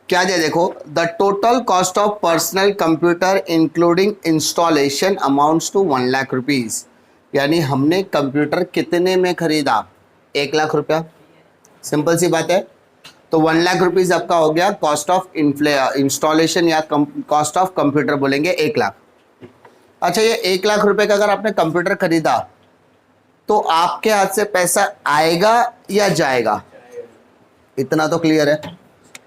क्या दिया देखो, the total cost of personal computer including installation amounts to 1 lakh rupees. यानी हमने कंप्यूटर कितने में खरीदा? 1 लाख रुपया। सिंपल सी बात है। तो 1 लाख रुपीज आपका हो गया कॉस्ट ऑफ इंस्टॉलेशन या कॉस्ट ऑफ कंप्यूटर बोलेंगे 1 लाख। अच्छा, ये 1 लाख रुपए का अगर आपने कंप्यूटर खरीदा तो आपके हाथ से पैसा आएगा या जाएगा? इतना तो क्लियर है।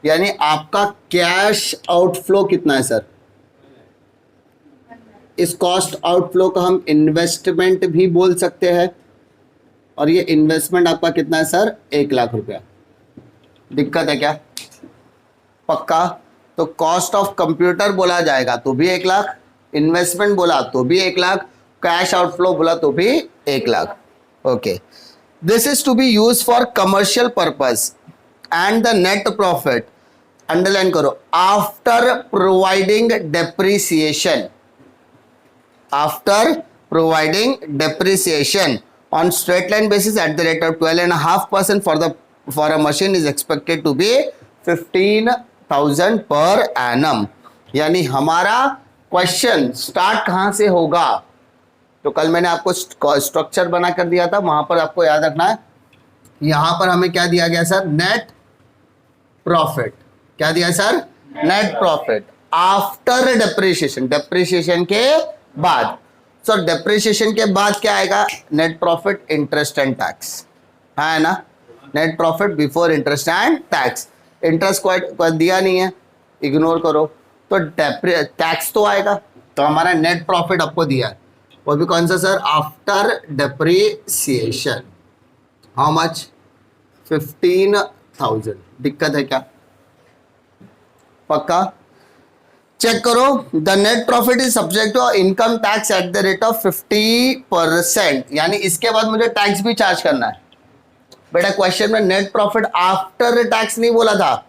यानी आपका कैश आउटफ्लो कितना है सर? इस कॉस्ट आउटफ्लो को हम इन्वेस्टमेंट भी बोल सकते हैं। और ये इन्वेस्टमेंट आपका कितना है सर? 1 लाख रुपया। दिक्कत है क्या? पक्का? तो कॉस्ट ऑफ कंप्यूटर बोला जाएगा तो भी 1 लाख, इन्वेस्टमेंट बोला तो भी 1 लाख, कैश आउटफ्लो बोला तो भी 1 lakh. Okay, this is to be use for commercial purpose and the net profit, underline करो, after providing depreciation, after providing depreciation on straight line basis at the rate of 12.5% for a machine is expected to be 15,000 per annum। यानी हमारा question start कहां से होगा? तो कल मैंने आपको स्ट्रक्चर बना कर दिया था, वहां पर आपको याद रखना है। यहां पर हमें क्या दिया गया सर? Net profit. क्या दिया sir? Net profit after depreciation, depreciation के बाद। सर डेप्रिसिएशन के बाद क्या आएगा? Net profit interest and tax, है ना? Net profit before interest and tax. Interest कोई दिया नहीं है, इग्नोर करो। तो टैक्स तो आएगा, तो हमारा नेट प्रॉफिट आपको दिया है, वो भी कौन सा sir? After depreciation. How much? 15,000। दिक्कत है क्या? पक्का? चेक करो, the net profit is subject to income tax at the rate of 50%। यानी इसके बाद मुझे टैक्स भी चार्ज करना है। बेटा क्वेश्चन में नेट प्रॉफिट आफ्टर टैक्स नहीं बोला था,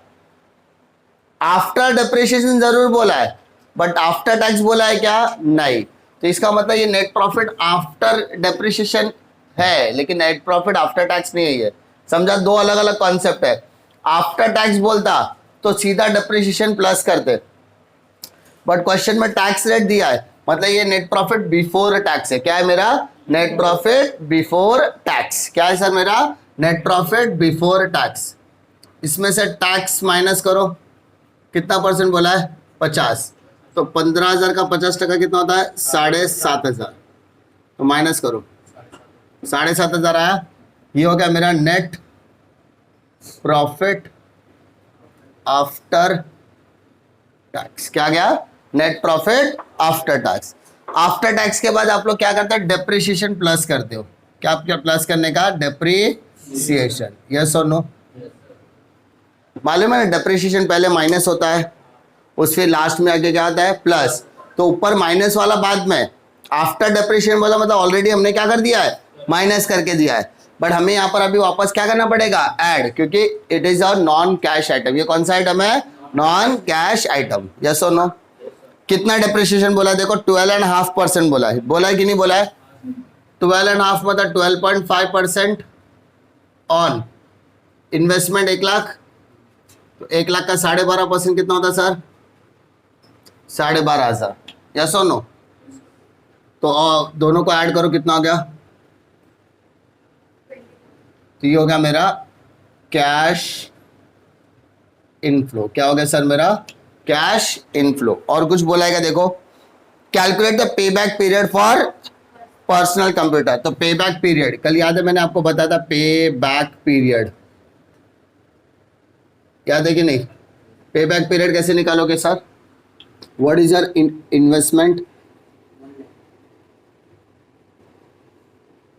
आफ्टर डेप्रिसिएशन जरूर बोला है, बट आफ्टर टैक्स बोला है क्या? नहीं। तो इसका मतलब ये नेट प्रॉफिट आफ्टर डेप्रिसिएशन है, लेकिन नेट प्रॉफिट आफ्टर टैक्स नहीं है। ये समझा? दो अलग अलग कॉन्सेप्ट है। आफ्टर टैक्स बोलता तो सीधा डेप्रिसिएशन प्लस करते, बट क्वेश्चन में टैक्स रेट दिया है, मतलब ये नेट प्रॉफिट बिफोर टैक्स है। क्या है मेरा? Net profit before tax. क्या है सर मेरा? Net profit before tax. इसमें से टैक्स माइनस करो, कितना परसेंट बोला है? 50। तो 15,000 का 50% कितना होता है? 7,500। तो माइनस करो, 7,500 आया। ये हो गया मेरा नेट प्रॉफिट आफ्टर टैक्स। क्या गया? Net profit after tax. After tax के बाद आप लोग क्या करते हैं? डेप्रिसिएशन प्लस करते हो। क्या प्लस करने का? डेप्रिसिएशन। यस और नो? मालूम है ना, डेप्रिसिएशन पहले माइनस होता है, उस फिर लास्ट में आगे क्या आता है? प्लस। तो ऊपर माइनस वाला बाद में, आफ्टर डेप्रिसिएशन बोला मतलब ऑलरेडी हमने क्या कर दिया है? माइनस करके दिया है। बट हमें यहाँ पर अभी वापस क्या करना पड़ेगा? ऐड, क्योंकि it is a non cash item. ये कौन सा आइटम है? Non cash item. यस और नो? कितना डेप्रिसिएशन बोला? देखो 12.5% बोला है। बोला है कि नहीं बोला है? 12.5 मतलब 12.5% ऑन इन्वेस्टमेंट 1 लाख। तो 1 लाख का 12.5% कितना होता है सर? 12,500। यस और नो? तो दोनों को ऐड करो, कितना हो गया? तो ये हो गया मेरा कैश इनफ्लो। क्या हो गया सर मेरा? Cash inflow. और कुछ बोला है? देखो, calculate the pay back period for personal computer. तो पे बैक पीरियड कल याद है मैंने आपको बताया था, पे बैक पीरियड याद है कि नहीं? पे बैक पीरियड कैसे निकालोगे sir? What is your investment?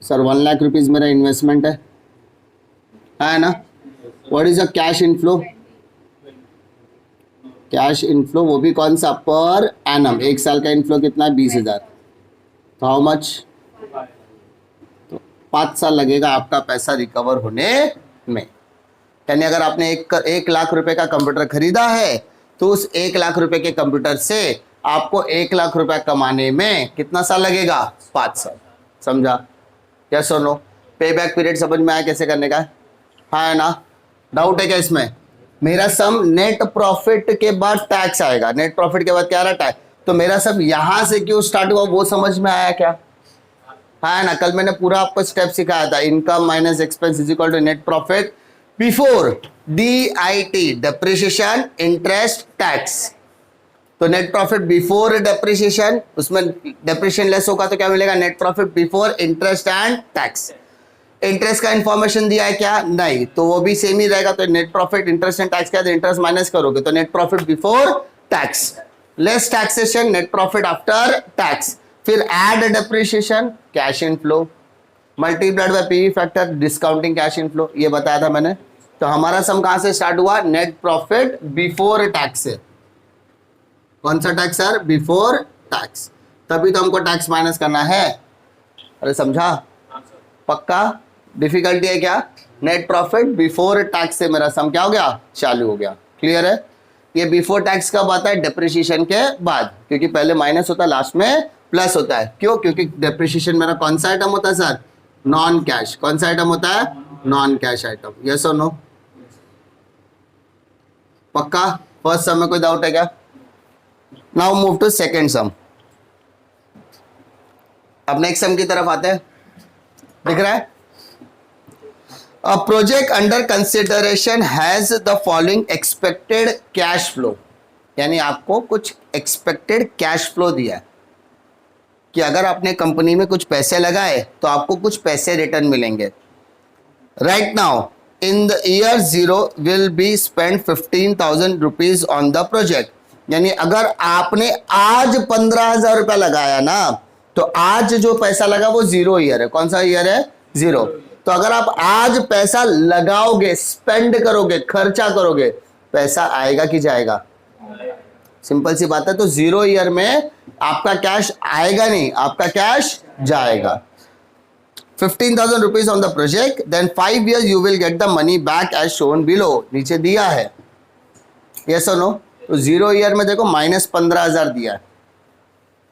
Sir 1 lakh rupees मेरा इन्वेस्टमेंट है ना? What is your cash inflow? Cash inflow वो भी कौन सा? Per annum. 1 साल का इनफ्लो कितना है? 20,000। तो हाउ मच? तो 5 साल लगेगा आपका पैसा रिकवर होने में। यानी अगर आपने 1 लाख रुपए का कंप्यूटर खरीदा है तो उस 1 लाख रुपए के कंप्यूटर से आपको 1 लाख रुपया कमाने में कितना साल लगेगा? 5 साल। समझा? यस और नो? पे बैक पीरियड समझ में आया कैसे करने का? हाँ है ना? डाउट है क्या इसमें? मेरा सम नेट प्रॉफिट के बाद टैक्स आएगा, नेट प्रॉफिट के बाद क्या आ रहा है, टैक्स। तो मेरा सम यहां से क्यों स्टार्ट हुआ वो समझ में आया क्या? हाँ ना, कल मैंने पूरा आपको स्टेप सिखाया था, income minus expense is equal to net profit before DIT, depreciation interest tax. तो नेट प्रॉफिट बिफोर डेप्रिसिएशन, उसमें डेप्रिसिएशन लेस होगा तो क्या मिलेगा, net profit before interest and tax. Interest का इंफॉर्मेशन दिया है क्या? नहीं, तो वो भी सेम ही रहेगा। तो net profit interest and tax क्या है, इंटरेस्ट माइनस करोगे तो net profit before tax, less taxation, net profit after tax. फिर add depreciation, cash in flow, multiplied by PV factor, discounting cash in flow, ये बताया था मैंने। तो हमारा सम कहां से स्टार्ट हुआ, नेट प्रॉफिट बिफोर टैक्स से। कौन सा टैक्स सर, बिफोर टैक्स, तभी तो हमको टैक्स माइनस करना है। अरे समझा, पक्का? डिफिकल्टी है क्या? नेट प्रॉफिट बिफोर टैक्स से मेरा सम क्या हो गया, चालू हो गया। क्लियर है? ये बिफोर टैक्स कब आता है, डेप्रिसिएशन के बाद, क्योंकि पहले माइनस होता है लास्ट में प्लस होता है। क्यों? क्योंकि डेप्रिसिएशन मेरा कौन सा आइटम होता है सर, नॉन कैश। कौन सा आइटम होता है, नॉन कैश आइटम। यस और नो? पक्का? फर्स्ट सम में कोई डाउट है क्या? Now move to second sum. अब नेक्स्ट सम की तरफ आते हैं, दिख रहा है, A project under consideration has the following expected cash flow, यानी आपको कुछ expected cash flow दिया है कि अगर आपने कंपनी में कुछ पैसे लगाए तो आपको कुछ पैसे रिटर्न मिलेंगे। Right now in the year 0 will be spent 15,000 rupees on the project, यानी अगर आपने आज 15,000 रुपया लगाया ना, तो आज जो पैसा लगा वो 0 ईयर है। कौन सा ईयर है, 0। तो अगर आप आज पैसा लगाओगे, स्पेंड करोगे, खर्चा करोगे, पैसा आएगा कि जाएगा? सिंपल सी बात है। तो 0 ईयर में आपका कैश आएगा नहीं, आपका कैश जाएगा। 15,000 rupees on the project, then 5 years you will get the money back as shown below, नीचे दिया है। यस और नो? तो 0 ईयर में देखो माइनस 15,000 दिया है।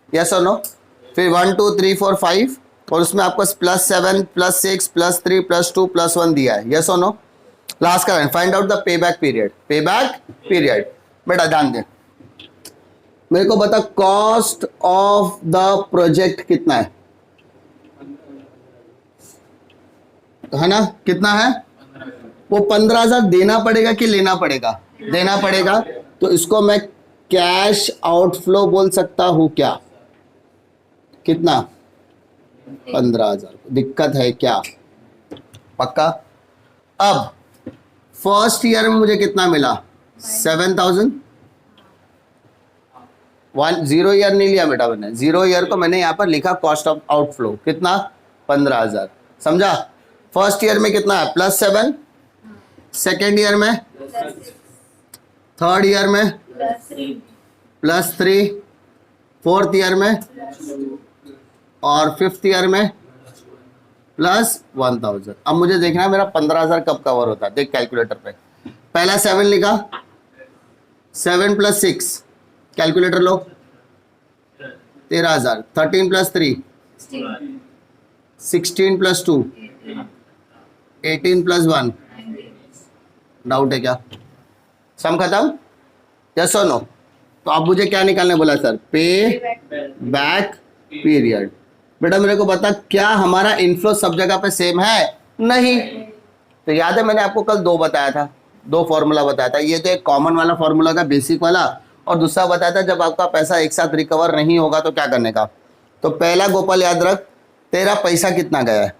यस और नो? फिर 1 2 3 4 5 और उसमें आपको +7 +6 +3 +2 +1 दिया है। यस और नो? लास्ट का find out the pay back period. पे बैक पीरियड बेटा ध्यान दे, मेरे को बता कॉस्ट ऑफ द प्रोजेक्ट कितना है ना? कितना है वो? 15,000 देना पड़ेगा कि लेना पड़ेगा? देना पड़ेगा। तो इसको मैं कैश आउटफ्लो बोल सकता हूं क्या? कितना? 15,000। दिक्कत है क्या? पक्का? अब फर्स्ट ईयर में मुझे कितना मिला, 7,000। 0 ईयर नहीं लिया बेटा मैंने, 0 ईयर को मैंने यहां पर लिखा कॉस्ट ऑफ आउटफ्लो कितना, 15,000। समझा? फर्स्ट ईयर में कितना है, +7, सेकेंड ईयर में, थर्ड ईयर में +3, फोर्थ ईयर में और फिफ्थ ईयर में +1,000। अब मुझे देखना है मेरा 15,000 कब कवर होता है। देख कैलकुलेटर पे, पहला 7 लिखा, 7 + 6, कैलकुलेटर लो, 13,000। 13 + 3, 16 + 2, 18 + 1। डाउट है क्या? सम खत्म? यस और नो? तो अब मुझे क्या निकालने बोला सर, पे बैक पीरियड। बेटा मेरे को बता, क्या हमारा इनफ्लो सब जगह पे सेम है? नहीं। तो याद है मैंने आपको कल 2 बताया था, 2 फॉर्मूला बताया था। ये तो एक कॉमन वाला फॉर्मूला था, बेसिक वाला, और दूसरा बताया था जब आपका पैसा एक साथ रिकवर नहीं होगा तो क्या करने का। तो पहला गोपाल याद रख, तेरा पैसा कितना गया है?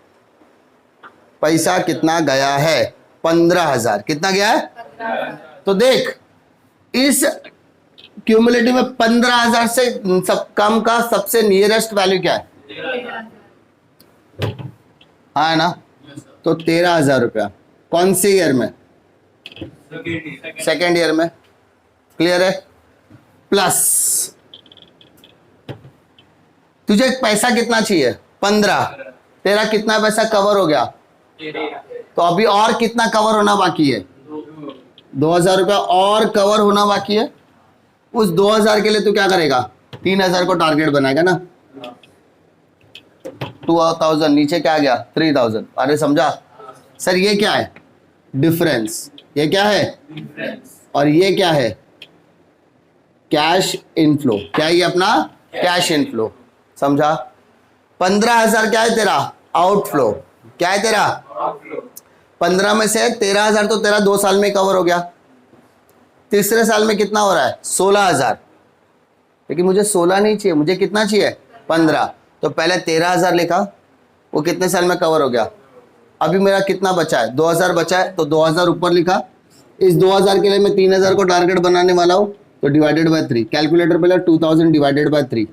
पैसा कितना गया है? 15,000। कितना गया है? तो देख इस क्यूमुलेटिव में 15,000 से सब कम का सबसे नियरेस्ट वैल्यू क्या है? हाँ ना? तो 13,000 रुपया। कौन से ईयर में? सेकेंड ईयर में। क्लियर है? प्लस तुझे पैसा कितना चाहिए? 15। तेरा कितना पैसा कवर हो गया? तो अभी और कितना कवर होना बाकी है? 2,000 रुपया और कवर होना बाकी है। उस 2,000 के लिए तू क्या करेगा? 3,000 को टारगेट बनाएगा ना। 2,000 नीचे क्या आ गया? 3,000। अरे समझा सर? ये क्या है? डिफरेंस। ये क्या है, और ये क्या है, कैश इनफ्लो। क्या ये अपना कैश इनफ्लो, समझा। 15,000 क्या है तेरा आउटफ्लो, क्या है तेरा 15 में से 13,000 तो तेरा 2 साल में कवर हो गया। तीसरे साल में कितना हो रहा है 16,000, लेकिन मुझे 16 नहीं चाहिए, मुझे कितना चाहिए 15। तो पहले 13,000 लिखा, वो कितने साल में कवर हो गया। अभी मेरा कितना बचा है 2,000 बचा है, तो 2,000 ऊपर लिखा। इस 2,000 के लिए मैं 3,000 को टारगेट बनाने वाला हूं, तो डिवाइडेड बाय 3, कैलकुलेटर पहले 2,000 डिवाइडेड बाय 3,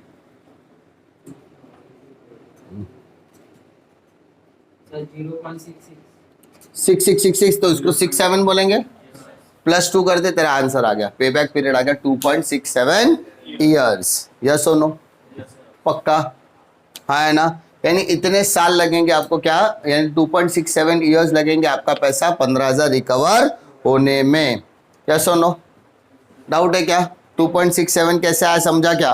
6666, तो इसको 67 बोलेंगे, +2 कर दे, तेरा आंसर आ गया। पे बैक पीरियड आ गया 2.67 ईयर्स। यस और नो, पक्का, हाँ है ना। यानी इतने साल लगेंगे आपको, क्या यानी 2.67 ईयर्स लगेंगे आपका पैसा 15,000 रिकवर होने में। यस और नो, डाउट है क्या। 2.67 कैसे आया समझा क्या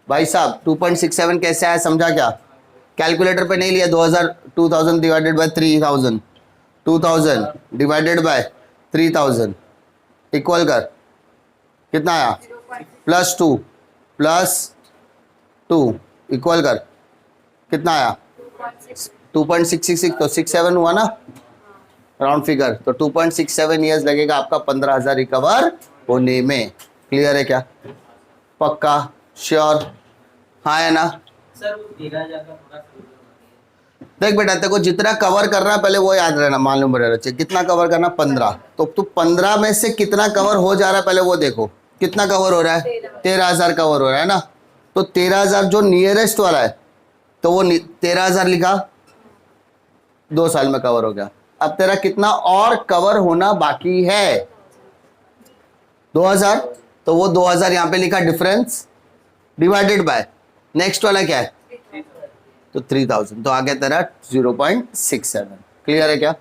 भाई साहब, 2.67 कैसे आया समझा क्या। कैलकुलेटर पे नहीं लिया, 2000 divided by 3000, 2000 divided by 3000 equal कर कितना आया, +2 +2 इक्वल कर कितना आया 2.66, तो 67 हुआ ना राउंड फिगर। तो 2.67 ईयर्स लगेगा आपका 15,000 रिकवर होने में। क्लियर है क्या, पक्का, श्योर, हाँ है ना। सर वो 13,000 का थोड़ा देख बेटा, तेरे को जितना कवर करना है पहले वो याद रहना, मालूम रहना चाहिए कितना कवर करना, 15। तो तू 15 में से कितना कवर हो जा रहा है पहले वो देखो, कितना कवर हो रहा है 13,000 कवर हो रहा है ना। तो 13,000 जो नियरेस्ट वाला है, तो वो 13,000 लिखा, 2 साल में कवर हो गया। अब तेरा कितना और कवर होना बाकी है 2,000, तो वो 2,000 यहां पे लिखा डिफरेंस डिवाइडेड बाय नेक्स्ट वाला क्या है, तो 3,000, तो आ गया तेरा 0.67। क्लियर है क्या।